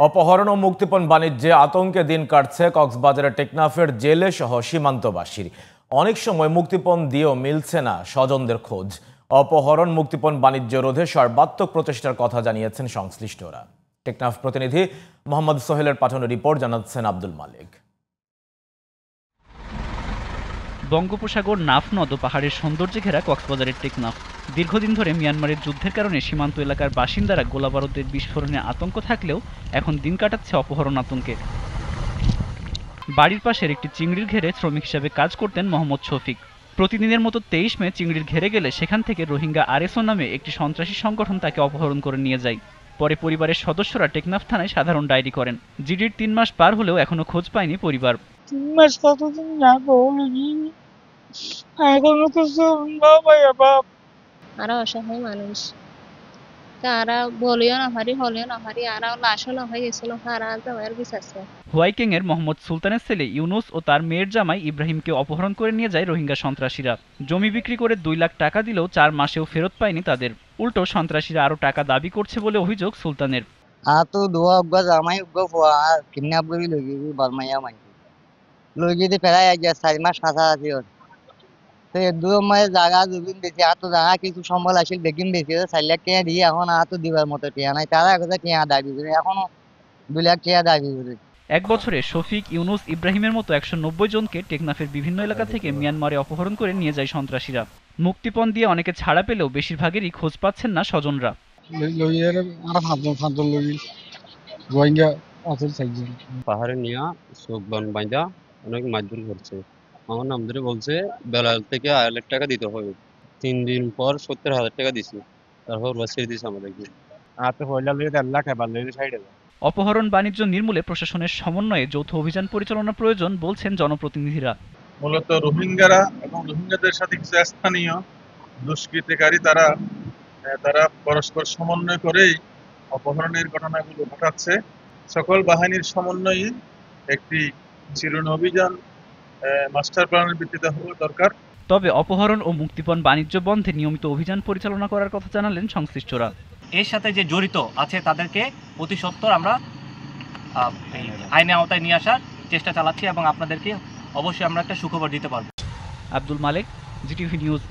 অপহরণ ও মুক্তিপণ বাণিজ্যে আতঙ্কে দিন কাটছে কক্সবাজারের টেকনাফের জেলে সহ সীমান্তবাসীর। অনেক সময় মুক্তিপণ দিয়েও মিলছে না স্বজনদের খোঁজ। অপহরণ মুক্তিপণ বাণিজ্য রোধে সর্বাত্মক প্রচেষ্টার কথা জানিয়েছেন সংশ্লিষ্টরা। টেকনাফ প্রতিনিধি মোহাম্মদ সোহেলের পাঠানো রিপোর্ট জানাচ্ছেন আব্দুল মালিক। বঙ্গোপসাগর, নাফ নদ ও পাহাড়ের সৌন্দর্যে ঘেরা কক্সবাজারের টেকনাফ। দীর্ঘদিন ধরে মিয়ানমারের যুদ্ধের কারণে সীমান্ত এলাকার বাসিন্দারা গোলাবারুদের বিস্ফোরণে আতঙ্ক থাকলেও এখন দিন কাটাচ্ছে অপহরণ আতঙ্কে। বাড়ির পাশের একটি চিংড়ির ঘেরে শ্রমিক হিসাবে কাজ করতেন মোহাম্মদ শফিক। প্রতিদিনের মতো 23 মে চিংড়ির ঘেরে গেলে সেখান থেকে রোহিঙ্গা আরএসও নামে একটি সন্ত্রাসী সংগঠন তাকে অপহরণ করে নিয়ে যায়। পরে পরিবারের সদস্যরা টেকনাফ থানায় সাধারণ ডায়েরি করেন। জিডির 3 মাস পার হলেও এখনো খোঁজ পায়নি পরিবার। 3 মাস কতদিন যাবো এখনো তো বাপ আরা অসহায় মানুষ, তারা বলিও না পারি আরা লাশও না হয়ে গেছিল, তারা তোমার বিচারছে। হোয়াইকিং এর মোহাম্মদ সুলতানের ছেলে ইউনুস ও তার মেয়ের জামাই ইব্রাহিমকে অপহরণ করে নিয়ে যায় রোহিঙ্গা সন্ত্রাসীরা। জমি বিক্রি করে 2 লাখ টাকা দিলেও 4 মাসেও ফেরত পায়নি তাদের। উল্টো সন্ত্রাসীরা আরো টাকা দাবি করছে বলে অভিযোগ সুলতানের। তো দোয়া অজ্ঞা জামাই অজ্ঞা ফুয়া কিডন্যাপ করে লই গেছি বালমাইয়া মাইছি লই গেছি প্রায় 4 মাস কাছাকাছি তো 2 মাস জায়গা জমিন বেশি তো জায়গা কিছু সম্বল আসিল দেখিন বেশি 4 লাখ টাকা দিয়ে এখন তো দিবার মতো টাকা নাই, তারা কথা টাকা দাবি করে এখনো 2 লাখ টাকা দাবি করে। 1 বছরে শফিক, ইউনুস, ইব্রাহিমের মতো 190 জনকে টেকনাফের বিভিন্ন এলাকা থেকে মিয়ানমারে অপহরণ করে নিয়ে যায় সন্ত্রাসীরা। মুক্তিপণ দিয়ে অনেকে ছাড়া পেলেও বেশিরভাগেরই খোঁজ পাচ্ছেন না স্বজনরা। পাহাড়ে নিয়ে চোখ বন বাইন্দা অনেক মারধর করছে। আমার নাম ধরে বলছে বেলাল থেকে 1.5 লাখ টাকা দিতে হবে। 3 দিন পর 70,000 টাকা দিছি, তারপর ছেড়ে দিয়েছে আমাদেরকে। হাতে পয়লা লইয়ে 1.5 লাখ এবার লইয়ে সাইডে। অপহরণ বাণিজ্য নির্মূলে প্রশাসনের সমন্বয়ে যৌথ অভিযান পরিচালনা প্রয়োজন বলছেন জনপ্রতিনিধিরা। মূলত রোহিঙ্গারা এবং রোহিঙ্গাদের সাথে কিছু স্থানীয় দুষ্কৃতিকারী তারা পরস্পর সমন্বয় করেই অপহরণের ঘটনাগুলো ঘটাচ্ছে। সকল বাহিনীর সমন্বয়ে একটি চিরুনি অভিযান মাস্টার প্ল্যানের ভিত্তিতে হওয়া দরকার। তবে অপহরণ ও মুক্তিপণ বাণিজ্য বন্ধে নিয়মিত অভিযান পরিচালনা করার কথা জানালেন সংশ্লিষ্টরা। এর সাথে যে জড়িত আছে তাদেরকে অতি সত্বর আমরা আইনের আওতায় নিয়ে আসার চেষ্টা চালাচ্ছি এবং আপনাদেরকে অবশ্যই আমরা একটা সুখবর দিতে পারবো। Abdul Malik, GTV news.